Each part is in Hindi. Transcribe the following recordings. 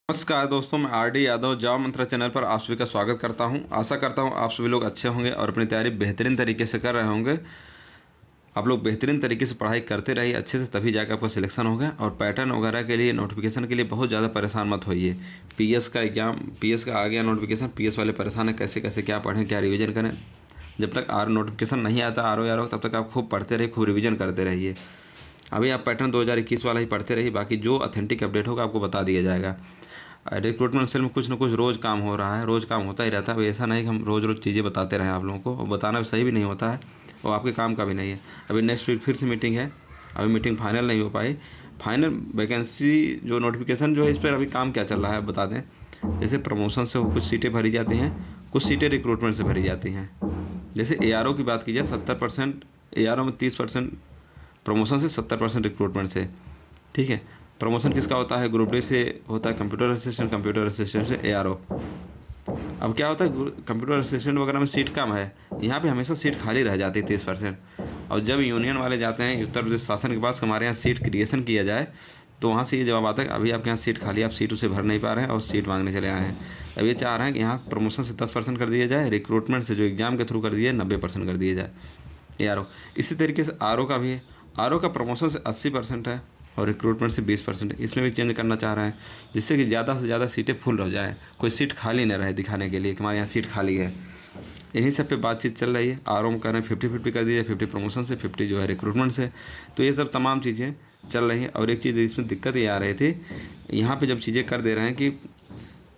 नमस्कार दोस्तों, मैं आर.डी. यादव जॉब मंत्रा चैनल पर आप सभी का स्वागत करता हूं। आशा करता हूं आप सभी लोग अच्छे होंगे और अपनी तैयारी बेहतरीन तरीके से कर रहे होंगे। आप लोग बेहतरीन तरीके से पढ़ाई करते रहिए अच्छे से, तभी जाकर आपका सिलेक्शन होगा। और पैटर्न वगैरह के लिए, नोटिफिकेशन के लिए बहुत ज़्यादा परेशान मत होइए। पीएस का एग्ज़ाम, पीएस का आ गया नोटिफिकेशन, पीएस वाले परेशान हैं कैसे कैसे क्या पढ़ें, क्या रिविज़न करें। जब तक नोटिफिकेशन नहीं आता आर.ओ. तब तक आप खूब पढ़ते रहिए, खूब रिविज़न करते रहिए। अभी आप पैटर्न 2021 वाला ही पढ़ते रहिए, बाकी जो ऑथेंटिक अपडेट होगा आपको बता दिया जाएगा। रिक्रूटमेंट सेल में कुछ ना कुछ रोज़ काम हो रहा है, रोज़ काम होता ही रहता है। अब ऐसा नहीं कि हम रोज़ रोज़ चीज़ें बताते रहें आप लोगों को, और बताना भी सही भी नहीं होता है और आपके काम का भी नहीं है। अभी नेक्स्ट वीक फिर से मीटिंग है, अभी मीटिंग फाइनल नहीं हो पाई। फाइनल वैकेंसी जो नोटिफिकेशन जो है, इस पर अभी काम क्या चल रहा है बता दें। जैसे प्रमोशन से कुछ सीटें भरी जाती हैं, कुछ सीटें रिक्रूटमेंट से भरी जाती हैं। जैसे ARO की बात की जाए, 70% ARO में, 30% प्रमोशन से, 70% रिक्रूटमेंट से। ठीक है, प्रमोशन किसका होता है? ग्रुप डी से होता है कंप्यूटर असिस्टेंट, कंप्यूटर असिस्टेंट से ARO। अब क्या होता है, कंप्यूटर असिस्टेंट वगैरह में सीट कम है, यहाँ पे हमेशा सीट खाली रह जाती है 30%। और जब यूनियन वाले जाते हैं उत्तर प्रदेश शासन के पास, हमारे यहाँ सीट क्रिएशन किया जाए, तो वहाँ से ये जवाब आता है अभी आपके यहाँ सीट खाली, आप सीट उसे भर नहीं पा रहे हैं और सीट मांगने चले आए हैं। अब ये चाह रहे हैं कि यहाँ प्रमोशन से 10% कर दिया जाए, रिक्रूटमेंट से जो एग्ज़ाम के थ्रू कर दिए 90% कर दिया जाए ARO। इसी तरीके से RO का भी है। RO का प्रमोशन से 80% है और रिक्रूटमेंट से 20% है। इसमें भी चेंज करना चाह रहे हैं, जिससे कि ज़्यादा से ज़्यादा सीटें फुल हो जाएँ, कोई सीट खाली न रहे दिखाने के लिए कि हमारे यहाँ सीट खाली है। इन्हीं सब पे बातचीत चल रही है। RO में कह रहे हैं 50-50 कर दीजिए, 50 प्रमोशन से, 50 जो है रिक्रूटमेंट से। तो ये सब तमाम चीज़ें चल रही हैं। और एक चीज़ इसमें दिक्कत ये आ रही थी, यहाँ पे जब चीज़ें कर दे रहे हैं कि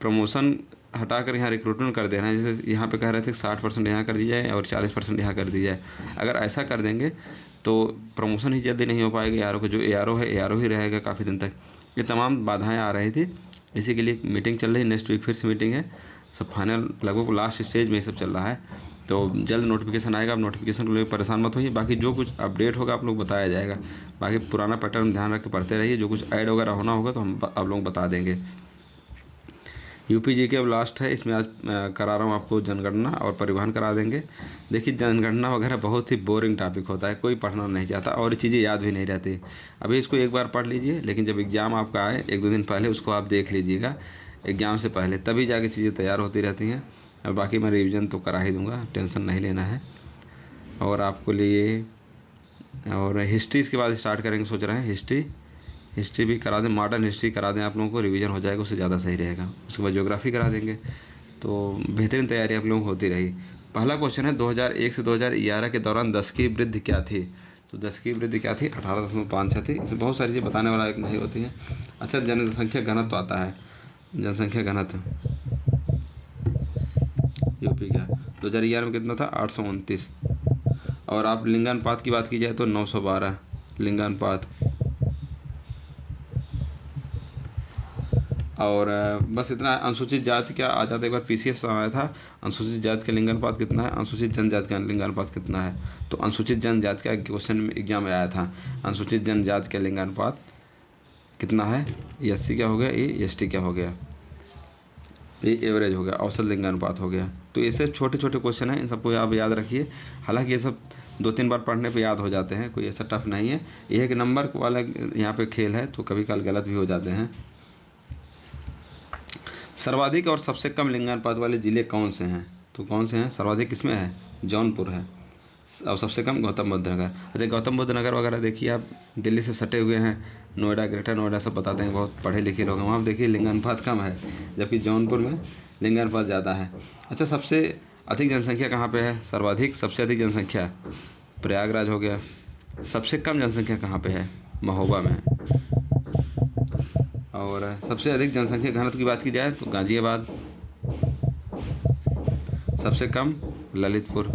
प्रमोशन हटाकर यहाँ रिक्रूटमेंट कर दे रहे हैं। जैसे यहाँ पे कह रहे थे 60% यहाँ कर दी जाए और 40% यहाँ कर दी जाए। अगर ऐसा कर देंगे तो प्रमोशन ही जल्दी नहीं हो पाएगा। ARO का जो ARO है, ARO ही रहेगा काफ़ी दिन तक। ये तमाम बाधाएं आ रही थी, इसी के लिए मीटिंग चल रही है। नेक्स्ट वीक फिर से मीटिंग है, सब फाइनल लगभग लास्ट स्टेज में ये सब चल रहा है। तो जल्द नोटिफिकेशन आएगा, आप नोटिफिकेशन को लेकर परेशान मत होइए। बाकी जो कुछ अपडेट होगा आप लोग बताया जाएगा। बाकी पुराना पैटर्न ध्यान रख के पढ़ते रहिए, जो कुछ ऐड वगैरह होना होगा तो हम आप लोग बता देंगे। UPG के अब लास्ट है, इसमें आज करा रहा हूँ आपको जनगणना और परिवहन करा देंगे। देखिए, जनगणना वगैरह बहुत ही बोरिंग टॉपिक होता है, कोई पढ़ना नहीं चाहता और चीज़ें याद भी नहीं रहती। अभी इसको एक बार पढ़ लीजिए, लेकिन जब एग्ज़ाम आपका आए 1-2 दिन पहले उसको आप देख लीजिएगा, एग्ज़ाम से पहले, तभी जाके चीज़ें तैयार होती रहती हैं। और बाकी मैं रिविज़न तो करा ही दूँगा, टेंशन नहीं लेना है। और आपको लिए और हिस्ट्री इसके बाद स्टार्ट करेंगे, सोच रहे हैं हिस्ट्री भी करा दें, मॉडर्न हिस्ट्री करा दें आप लोगों को, रिवीजन हो जाएगा, उससे ज़्यादा सही रहेगा। उसके बाद ज्योग्राफी करा देंगे, तो बेहतरीन तैयारी आप लोगों को होती रही। पहला क्वेश्चन है 2001 से 2011 के दौरान 10 की वृद्धि क्या थी? तो 10 की वृद्धि क्या थी? 18.56 थी। इसमें बहुत सारी चीज़ें बताने वाला एक नहीं होती है। अच्छा, जनसंख्या घनत्व आता है, जनसंख्या घनत्व यूपी का 2011 में कितना था? 829। और आप लिंगानुपात की बात की जाए तो 912 लिंगानुपात। और बस इतना। अनुसूचित जाति का आ जाता है, एक बार PCS आया था, अनुसूचित जाति का लिंगानुपात कितना है, अनुसूचित जनजाति का लिंगानुपात कितना है। तो अनुसूचित जनजाति का क्वेश्चन में एग्जाम में आया था, अनुसूचित जनजाति का लिंगानुपात कितना है। SC क्या हो गया, ये ST क्या हो गया, ये एवरेज हो गया, औसत लिंगानुपात हो गया। तो ये सब छोटे छोटे क्वेश्चन हैं, इन सबको आप याद रखिए। हालांकि ये सब 2-3 बार पढ़ने पे याद हो जाते हैं, कोई ऐसा टफ नहीं है। ये है कि नंबर वाला यहाँ पे खेल है, तो कभी कल गलत भी हो जाते हैं। सर्वाधिक और सबसे कम लिंगानुपात वाले ज़िले कौन से हैं? तो कौन से हैं? सर्वाधिक किसमें है? जौनपुर है, और सबसे कम गौतम बुद्ध नगर। अच्छा, गौतम बुद्ध नगर वगैरह देखिए, आप दिल्ली से सटे हुए हैं, नोएडा, ग्रेटर नोएडा सब बताते हैं, बहुत पढ़े लिखे लोग हैं, वहाँ देखिए लिंगानुपात कम है, जबकि जौनपुर में लिंगानुपात ज़्यादा है। अच्छा, सबसे अधिक जनसंख्या कहाँ पे है? सर्वाधिक सबसे अधिक जनसंख्या प्रयागराज हो गया। सबसे कम जनसंख्या कहाँ पे है? महोबा में। और सबसे अधिक जनसंख्या घनत्व की बात की जाए तो गाज़ियाबाद। सबसे कम ललितपुर।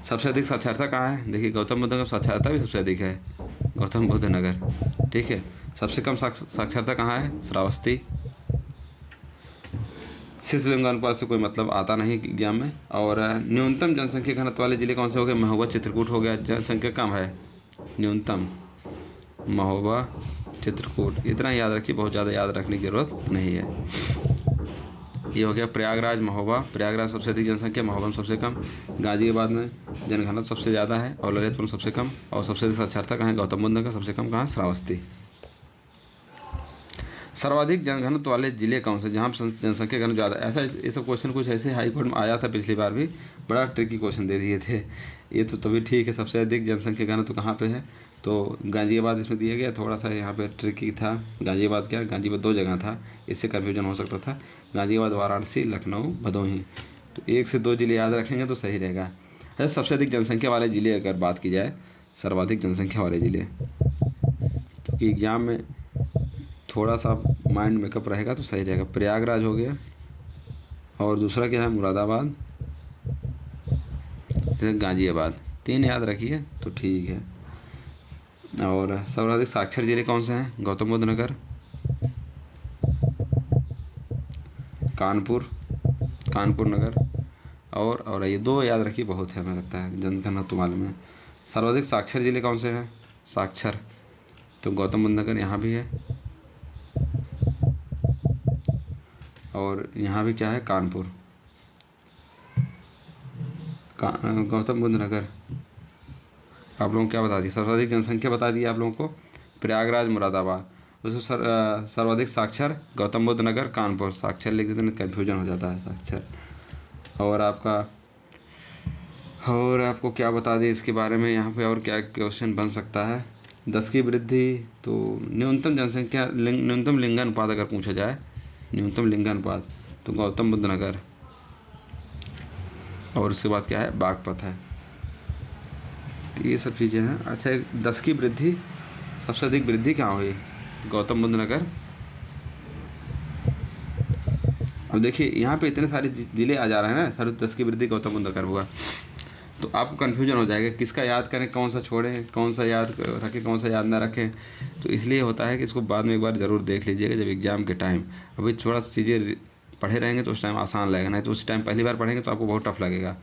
सबसे अधिक साक्षरता कहाँ है? देखिए, गौतम बुद्ध नगर साक्षरता भी सबसे अधिक है, गौतम बुद्ध नगर। ठीक है, सबसे कम साक्षरता कहाँ है? श्रावस्ती। शिशु लिंगानुपात से कोई मतलब आता नहीं एग्जाम में। और न्यूनतम जनसंख्या घनत्व वाले जिले कौन से हो गए? महोबा, चित्रकूट हो गया। जनसंख्या कम है, न्यूनतम महोबा, चित्रकूट। इतना याद रखिए, बहुत ज़्यादा याद रखने की ज़रूरत नहीं है। ये हो गया प्रयागराज, महोबा। प्रयागराज सबसे अधिक जनसंख्या, महोबा में सबसे कम। गाज़ियाबाद में जनघनत्व सबसे ज़्यादा है और ललितपुर में सबसे कम। और सबसे अधिक साक्षरता कहाँ है? गौतम बुद्ध नगर। सबसे कम कहाँ? श्रावस्ती। सर्वाधिक जनघनत्व वाले ज़िले कौन से, जहाँ पर जनसंख्या घनत्व ज़्यादा। ऐसा ये सब क्वेश्चन कुछ ऐसे हाई कोर्ट में आया था पिछली बार भी, बड़ा ट्रिकी क्वेश्चन दे दिए थे ये तो तभी ठीक है। सबसे अधिक जनसंख्या घनत्व कहाँ पे है, तो गाज़ियाबाद इसमें दिया गया। थोड़ा सा यहाँ पे ट्रिकी था, गाज़ियाबाद क्या, गाज़ियाबाद 2 जगह था, इससे कन्फ्यूजन हो सकता था। गाज़ियाबाद, वाराणसी, लखनऊ, भदोही। तो 1 से 2 ज़िले याद रखेंगे तो सही रहेगा। अच्छा, सबसे अधिक जनसंख्या वाले ज़िले अगर बात की जाए, सर्वाधिक जनसंख्या वाले ज़िले, क्योंकि एग्ज़ाम में थोड़ा सा माइंड मेकअप रहेगा तो सही रहेगा। प्रयागराज हो गया, और दूसरा क्या है, मुरादाबाद, गाज़ियाबाद। 3 याद रखिए तो ठीक है। और सर्वाधिक साक्षर जिले कौन से हैं, गौतम बुद्ध नगर, कानपुर नगर, और ये 2 याद रखिए बहुत है, हमें लगता है जनघनत्व मालूम है। सर्वाधिक साक्षर जिले कौन से हैं, साक्षर, तो गौतम बुद्ध नगर यहाँ भी है, और यहाँ भी क्या है, कानपुर, गौतम बुद्ध नगर। आप लोगों को क्या बता दी, सर्वाधिक जनसंख्या बता दी आप लोगों को, प्रयागराज, मुरादाबाद। उसमें सर्वाधिक साक्षर, गौतम बुद्ध नगर, कानपुर। साक्षर लिख देते हैं, कन्फ्यूजन हो जाता है साक्षर। और आपको क्या बता दें इसके बारे में यहाँ पे, और क्या क्वेश्चन बन सकता है। 10 की वृद्धि, तो न्यूनतम जनसंख्या, न्यूनतम लिंगानुपात अगर पूछा जाए, न्यूनतम लिंगानुपात, तो गौतम बुद्ध नगर। और उसके बाद क्या है, बागपत है। तो ये सब चीज़ें हैं। अच्छा, 10 की वृद्धि, सबसे अधिक वृद्धि कहाँ हुई, गौतम बुद्ध नगर। अब देखिए यहाँ पे इतने सारे ज़िले आ जा रहे हैं ना, सर 10 की वृद्धि गौतम बुद्ध नगर हुआ, तो आपको कन्फ्यूजन हो जाएगा किसका याद करें, कौन सा छोड़ें, कौन सा याद रखें, कौन सा याद ना रखें। तो इसलिए होता है कि इसको बाद में एक बार ज़रूर देख लीजिएगा जब एग्ज़ाम के टाइम। अभी थोड़ा सा चीज़ें पढ़े रहेंगे तो उस टाइम आसान लगेगा, नहीं तो उस टाइम पहली बार पढ़ेंगे तो आपको बहुत टफ लगेगा।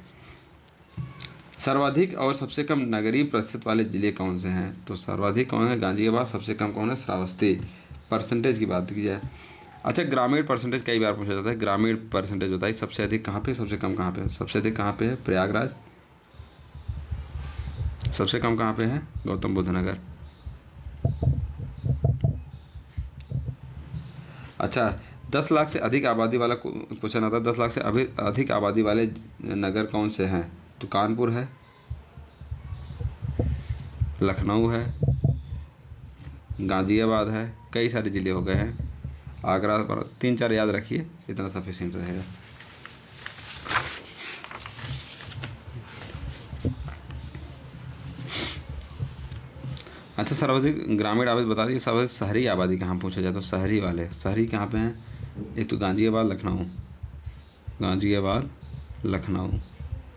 सर्वाधिक और सबसे कम नगरीय प्रतिशत वाले ज़िले कौन से हैं, तो सर्वाधिक कौन है, गाज़ियाबाद, सबसे कम कौन है, श्रावस्ती। परसेंटेज की बात की जाए, अच्छा ग्रामीण परसेंटेज कई बार पूछा जाता है, ग्रामीण परसेंटेज बताइए, सबसे अधिक कहाँ पे, सबसे कम कहाँ पे। सबसे अधिक कहाँ पे है, प्रयागराज, सबसे कम कहाँ पे है, गौतम बुद्ध नगर। अच्छा, 10 लाख से अधिक आबादी वाला क्वेश्चन आता है, 10 लाख से अधिक आबादी वाले नगर कौन से हैं, तो कानपुर है, लखनऊ है, गाज़ियाबाद है, कई सारे ज़िले हो गए हैं, आगरा पर 3-4 याद रखिए, इतना सफिशिएंट रहेगा। अच्छा, सर्वाधिक ग्रामीण आबादी बता दीजिए, सर्वाधिक शहरी आबादी कहाँ पूछा जाए, तो शहरी वाले, शहरी कहाँ पे हैं, एक तो गाज़ियाबाद, लखनऊ,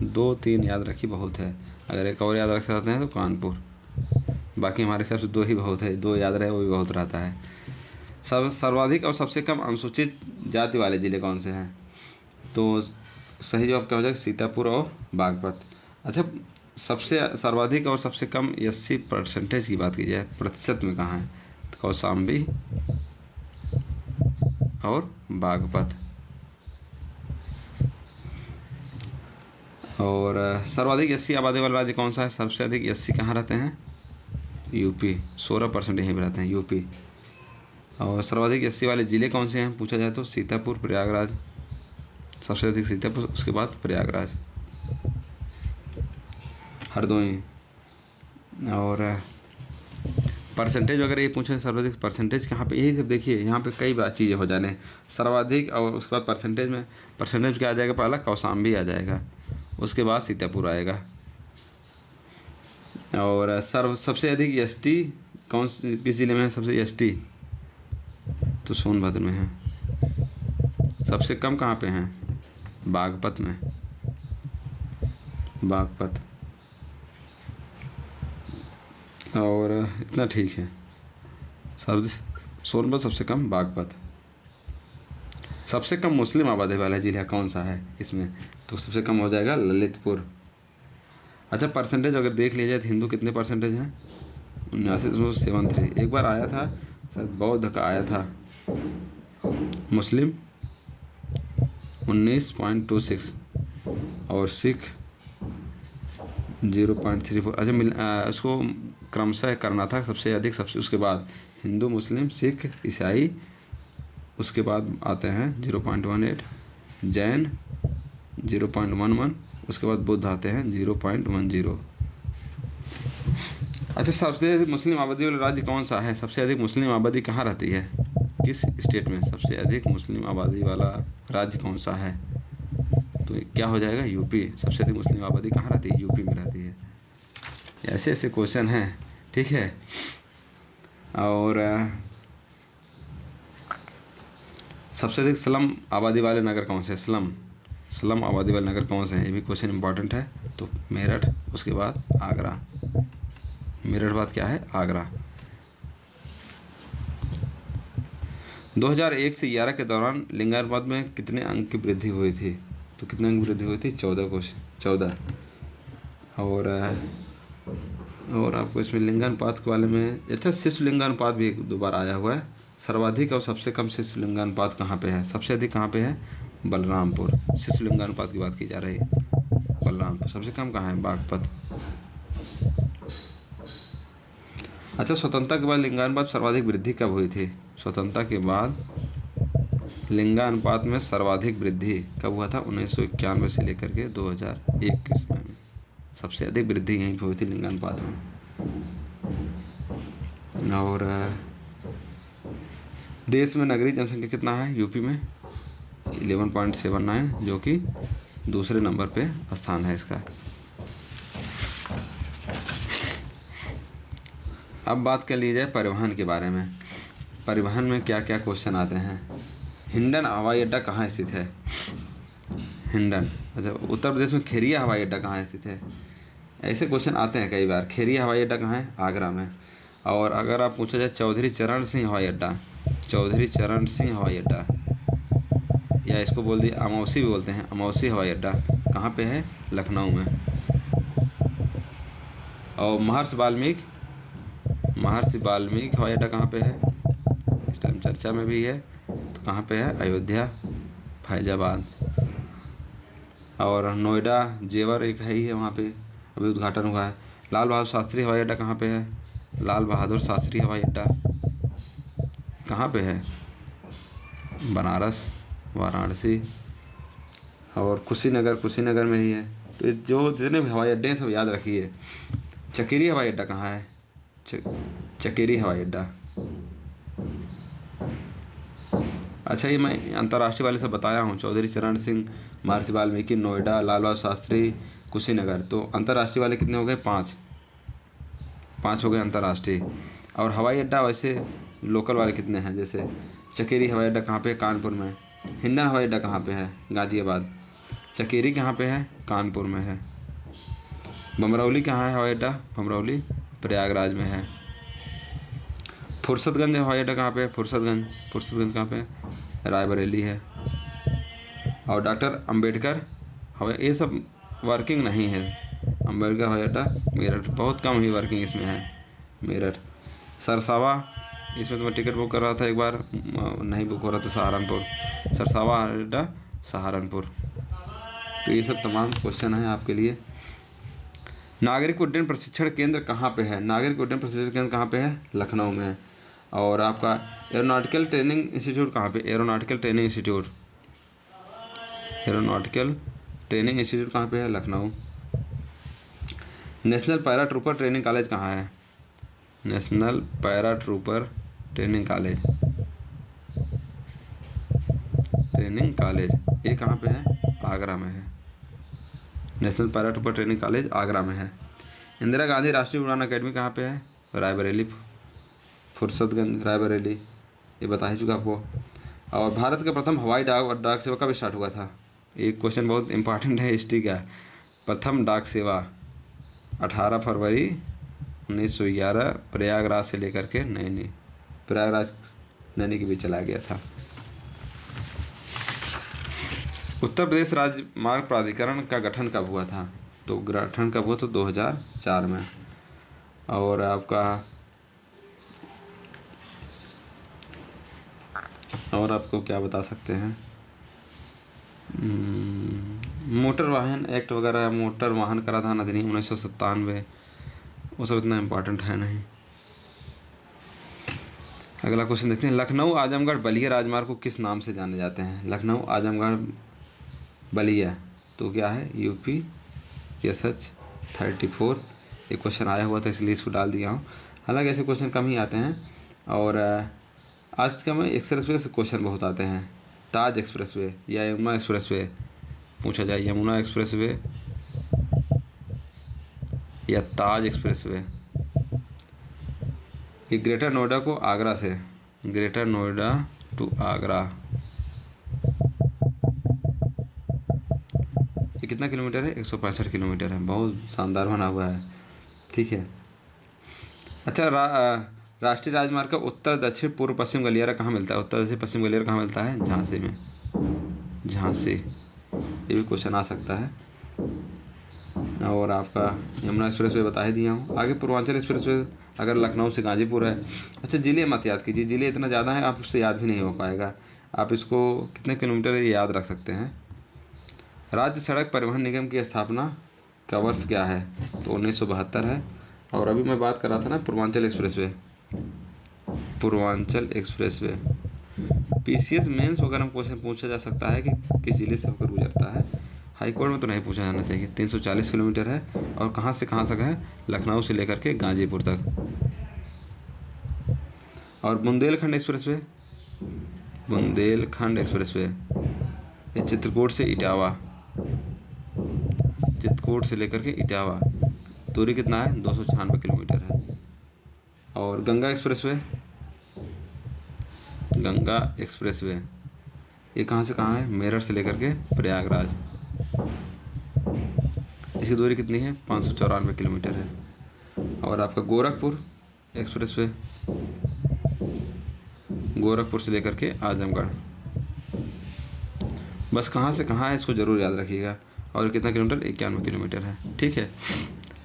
2-3 याद रखिए बहुत है। अगर एक और याद रख सकते हैं तो कानपुर, बाकी हमारे हिसाब से 2 ही बहुत है, 2 याद रहे वो भी बहुत रहता है। सर्वाधिक और सबसे कम अनुसूचित जाति वाले ज़िले कौन से हैं, तो सही जवाब क्या हो जाएगा, सीतापुर और बागपत। अच्छा, सबसे सर्वाधिक और सबसे कम एससी परसेंटेज की बात की जाए, प्रतिशत में कहाँ है, तो कौशाम्बी और बागपत। और सर्वाधिक एससी आबादी वाला राज्य कौन सा है, सबसे अधिक एससी कहाँ रहते हैं, यूपी, 16% यहीं पर रहते हैं, यूपी। और सर्वाधिक एससी वाले ज़िले कौन से हैं पूछा जाए तो सीतापुर, प्रयागराज, सबसे अधिक सीतापुर, उसके बाद प्रयागराज, हरदोई। और परसेंटेज वगैरह ये पूछे, सर्वाधिक परसेंटेज कहाँ पे, यही सब देखिए यहाँ पे कई बार चीज़ें हो जाने, सर्वाधिक और उसके बाद परसेंटेज क्या आ जाएगा, पहला कौशाम्बी आ जाएगा, उसके बाद सीतापुर आएगा। और सबसे अधिक एसटी किस ज़िले में है, सबसे एसटी तो सोनभद्र में है। सबसे कम कहाँ पे हैं, बागपत में, बागपत। और इतना ठीक है, सोनभद्र सबसे कम, बागपत। सबसे कम मुस्लिम आबादी वाला जिला कौन सा है इसमें, तो सबसे कम हो जाएगा ललितपुर। अच्छा, परसेंटेज अगर देख लिया जाए तो हिंदू कितने परसेंटेज हैं, 79.73। एक बार आया था शायद बौद्ध का आया था, मुस्लिम 19.26 और सिख 0.34। अच्छा, उसको क्रमशः करना था, सबसे अधिक, सबसे उसके बाद हिंदू, मुस्लिम, सिख, ईसाई उसके बाद आते हैं 0.18, जैन 0.11, उसके बाद बुद्ध आते हैं 0.10। अच्छा, सबसे अधिक मुस्लिम आबादी वाला राज्य कौन सा है? सबसे अधिक मुस्लिम आबादी कहाँ रहती है? किस स्टेट में सबसे अधिक मुस्लिम आबादी वाला राज्य कौन सा है? तो क्या हो जाएगा? यूपी। सबसे अधिक मुस्लिम आबादी कहाँ रहती है? यूपी में रहती है। ऐसे ऐसे क्वेश्चन हैं, ठीक है। और सबसे अधिक स्लम आबादी वाले नगर कौन से? स्लम आबादी वाले नगर कौन से हैं? ये भी क्वेश्चन इंपॉर्टेंट है। तो मेरठ, उसके बाद आगरा। मेरठ बाद क्या है? आगरा। 2001 से 11 के दौरान लिंगानुपात में कितने अंक की वृद्धि हुई थी? तो कितने अंक वृद्धि हुई थी? 14। और आपको इसमें लिंगानुपात के बारे में, अच्छा, शिशु लिंगानुपात भी एक दो बार आया हुआ है। सर्वाधिक और सबसे कम शिशु लिंगानुपात कहाँ पे है? सबसे अधिक कहाँ पे है? बलरामपुर। शिशु लिंगानुपात की बात की जा रही है, बलरामपुर। सबसे कम कहाँ है? बागपत। अच्छा, स्वतंत्रता के बाद लिंगानुपात सर्वाधिक वृद्धि कब हुई थी? स्वतंत्रता के बाद लिंगानुपात में सर्वाधिक वृद्धि कब हुआ था? 1991 से लेकर के 2021 में सबसे अधिक वृद्धि यहीं पर हुई थी लिंगानुपात में। और देश में नगरीय जनसंख्या कितना है? यूपी में 11.79, जो कि दूसरे नंबर पे स्थान है इसका। अब बात कर ली जाए परिवहन के बारे में। परिवहन में क्या क्या क्वेश्चन आते हैं? हिंडन हवाई अड्डा कहाँ स्थित है? हिंडन। अच्छा, उत्तर प्रदेश में खेरिया हवाई अड्डा कहाँ स्थित है? ऐसे क्वेश्चन आते हैं कई बार। खेरिया हवाई अड्डा कहाँ है? आगरा में। और अगर आप पूछा जाए चौधरी चरण सिंह हवाई अड्डा, चौधरी चरण सिंह हवाई अड्डा, या इसको बोल दिए अमौसी भी बोलते हैं, अमौसी हवाई अड्डा, कहाँ पे है? लखनऊ में। और महर्षि वाल्मीकि हवाई अड्डा कहाँ पे है? इस टाइम चर्चा में भी है। तो कहाँ पे है? अयोध्या, फैजाबाद। और नोएडा जेवर एक है ही है, वहाँ पे अभी उद्घाटन हुआ है। लाल बहादुर शास्त्री हवाई अड्डा कहाँ पे है? लाल बहादुर शास्त्री हवाई अड्डा कहाँ पे है? बनारस, वाराणसी और कुशीनगर में ही है। तो ये जो जितने भी हवाई अड्डे हैं सब याद रखिए। चकेरी हवाई अड्डा कहाँ है? चकेरी हवाई अड्डा। अच्छा, ये मैं अंतर्राष्ट्रीय वाले से बताया हूँ, चौधरी चरण सिंह, महर्षि वाल्मीकि, नोएडा, लाल बहादुर शास्त्री, कुशीनगर। तो अंतर्राष्ट्रीय वाले कितने हो गए? 5 हो गए अंतर्राष्ट्रीय। और हवाई अड्डा वैसे लोकल वाले कितने हैं? जैसे चकेरी हवाई अड्डा कहाँ पे? कानपुर में। हिंडन हवाई अड्डा कहाँ पे है? गाजियाबाद। चकेरी कहाँ पे है? कानपुर में है। बमरौली कहाँ है हवाई अड्डा? बमरौली प्रयागराज में है। फुर्सतगंज हवाई अड्डा कहाँ पे है? फुर्सतगंज कहाँ पे है? रायबरेली है। और डॉक्टर अंबेडकर हवाई, ये सब वर्किंग नहीं है। अंबेडकर हवाई अड्डा मेरठ, बहुत कम ही वर्किंग इसमें है, मेरठ। सरसावा, इसमें तो मैं टिकट बुक कर रहा था एक बार, नहीं बुक हो रहा था। सहारनपुर, सरसावा हवाई अड्डा सहारनपुर। तो ये सब तमाम क्वेश्चन हैं आपके लिए। नागरिक उड्डयन प्रशिक्षण केंद्र कहाँ पे है? नागरिक उड्डयन प्रशिक्षण केंद्र कहाँ पे है? लखनऊ में है। और आपका एरोनॉटिकल ट्रेनिंग इंस्टीट्यूट कहाँ पे? एरोनॉटिकल ट्रेनिंग इंस्टीट्यूट कहाँ पे है? Lucknow. National para trooper training college कहाँ है? National para trooper training college ये कहाँ पे है? आगरा में है। National para trooper training college Agra में है। इंदिरा गांधी राष्ट्रीय उड़ान अकेडमी कहाँ पे है? रायबरेली, फुर्सतगंज, रायबरेली, ये बता ही चुका आपको। और भारत का प्रथम हवाई डाक सेवा कब स्टार्ट हुआ था? एक क्वेश्चन बहुत इंपॉर्टेंट है हिस्ट्री का। प्रथम डाक सेवा 18 फरवरी 1911 प्रयागराज से लेकर के नैनी के बीच चला गया था। उत्तर प्रदेश राज्य मार्ग प्राधिकरण का गठन कब हुआ था? तो गठन कब हुआ? तो 2004 में। और आपको क्या बता सकते हैं, मोटर वाहन एक्ट वगैरह, मोटर वाहन कराधान अधिनियम 1997, वो सब इतना इम्पोर्टेंट है नहीं। अगला क्वेश्चन देखते हैं, लखनऊ आजमगढ़ बलिया राजमार्ग को किस नाम से जाने जाते हैं? लखनऊ आजमगढ़ बलिया तो क्या है? UP SH 34। एक क्वेश्चन आया हुआ था इसलिए इसको डाल दिया हूँ। हालांकि ऐसे क्वेश्चन कम ही आते हैं और आज के में एक्सप्रेसवे से क्वेश्चन बहुत आते हैं। ताज एक्सप्रेसवे या यमुना एक्सप्रेसवे पूछा जाए, यमुना एक्सप्रेसवे या ताज एक्सप्रेसवे। ये ग्रेटर नोएडा को आगरा से, ग्रेटर नोएडा टू आगरा, ये कितना किलोमीटर है? 165 किलोमीटर है। बहुत शानदार बना हुआ है। ठीक है। अच्छा, राष्ट्रीय राजमार्ग का उत्तर दक्षिण पूर्व पश्चिम गलियारा कहाँ मिलता है? उत्तर दक्षिण पश्चिम गलियारा कहाँ मिलता है? झांसी में, झांसी। ये भी क्वेश्चन आ सकता है। और आपका यमुना एक्सप्रेसवे बता ही दिया हूँ। आगे पूर्वांचल एक्सप्रेसवे अगर लखनऊ से गाजीपुर है। अच्छा, जिले मत याद कीजिए, जिले इतना ज़्यादा है आप उससे याद भी नहीं हो पाएगा। आप इसको कितने किलोमीटर है ये याद रख सकते हैं। राज्य सड़क परिवहन निगम की स्थापना का वर्ष क्या है? तो 1972 है। और अभी मैं बात कर रहा था ना Purvanchal expressway, Purvanchal expressway PCS mains वगैरह में क्वेश्चन पूछा जा सकता है कि किस जिले से होकर गुजरता है। हाई कोर्ट में तो नहीं पूछा जाना चाहिए। 340 किलोमीटर है और कहाँ से कहाँ तक है? लखनऊ से लेकर के गाजीपुर तक। और बुंदेलखंड एक्सप्रेसवे, बुंदेलखंड एक्सप्रेसवे ये चित्रकूट से इटावा, चित्रकूट से लेकर के इटावा दूरी कितना है? 296 किलोमीटर है। और गंगा एक्सप्रेसवे, गंगा एक्सप्रेसवे ये कहाँ से कहाँ है? मेरठ से लेकर के प्रयागराज। इसकी दूरी कितनी है? 594 किलोमीटर है। और आपका गोरखपुर एक्सप्रेसवे, गोरखपुर से लेकर के आजमगढ़। बस कहाँ से कहाँ है इसको ज़रूर याद रखिएगा। और कितना किलोमीटर? 91 किलोमीटर है। ठीक है।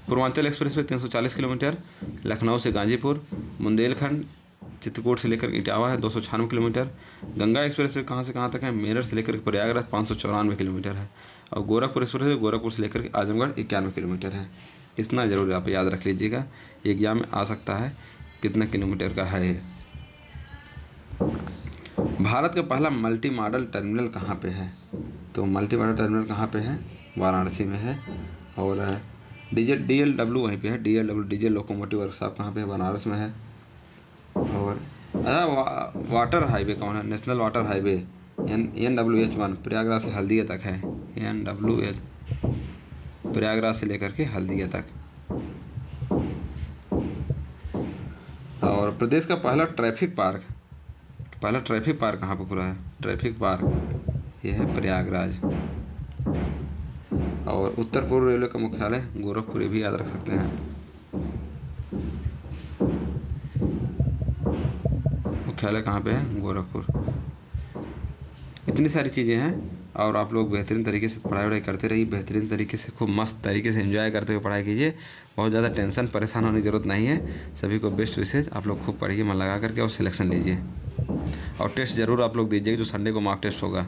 पूर्वांचल एक्सप्रेसवे 340 किलोमीटर, लखनऊ से गाजीपुर। बुंदेलखंड चित्रकूट से लेकर इटावा है 296 किलोमीटर। गंगा एक्सप्रेसवे कहाँ से कहाँ तक है? मेरठ से लेकर प्रयागराज 594 किलोमीटर है। और गोरखपुर एक्सप्रेसवे गोरखपुर से लेकर आजमगढ़ 91 किलोमीटर है। इतना ज़रूर आप याद रख लीजिएगा, एग्जाम में आ सकता है कितना किलोमीटर का है ये। भारत का पहला मल्टी मॉडल टर्मिनल कहाँ पे है? तो मल्टी मॉडल टर्मिनल कहाँ पे है? वाराणसी में है। और DLW वहीं पे है। DLW डीजल लोकोमोटिव वर्कशॉप कहाँ पे है? बनारस में है। और वाटर हाईवे कौन है? National water highway NWH1 Prayagraj से हल्दिया तक है। NWH प्रयागराज से लेकर के हल्दिया तक। और प्रदेश का पहला ट्रैफिक पार्क, पहला ट्रैफिक पार्क कहाँ पर खुला है? ट्रैफिक पार्क ये है प्रयागराज। और उत्तर पूर्व रेलवे का मुख्यालय गोरखपुर, ये भी याद रख सकते हैं। मुख्यालय कहाँ पे है? गोरखपुर। इतनी सारी चीज़ें हैं और आप लोग बेहतरीन तरीके से पढ़ाई करते रहिए, बेहतरीन तरीके से खूब मस्त तरीके से एंजॉय करते हुए पढ़ाई कीजिए। बहुत ज़्यादा टेंशन परेशान होने की ज़रूरत नहीं है। सभी को बेस्ट विशेष। आप लोग खूब पढ़िए मन लगा करके और सिलेक्शन लीजिए। और टेस्ट ज़रूर आप लोग दीजिएगा जो संडे को मॉक टेस्ट होगा।